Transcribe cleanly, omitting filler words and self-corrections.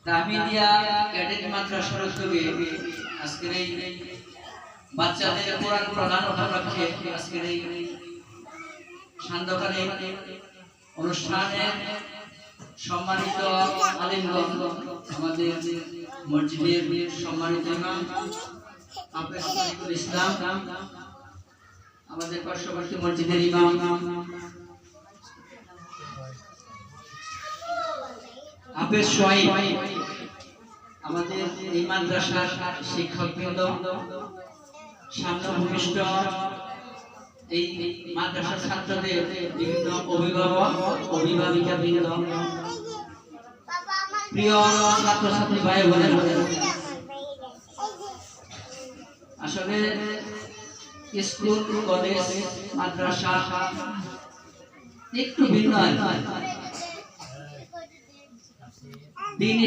তাহমিদিয়া cadet মাদ্রাসার উদ্যোগে আজকের এই বাচ্চাদের কোরআন পড়ানো উপলক্ষে আজকের এই সান্ধ্যকালীন অনুষ্ঠানে সম্মানিত আলিমগণ, আমাদের মসজিদের সম্মানিত ইমাম হাফেজ শরীফুল ইসলাম, আমাদের পার্শ্ববর্তী মসজিদের ইমাম হাফেজ সোহাইব, আমাদের এই মাদ্রাসার শিক্ষকবৃন্দ, সামনে ভূমিষ্ঠ এই মাদ্রাসার ছাত্রদের বিভিন্ন অভিভাবক অভিভাবিকা বৃন্দ, প্রিয় ছাত্রছাত্রী ভাই বোনেরা, আসলে স্কুল কলেজ মাদ্রাসা একটু ভিন্ন। দিন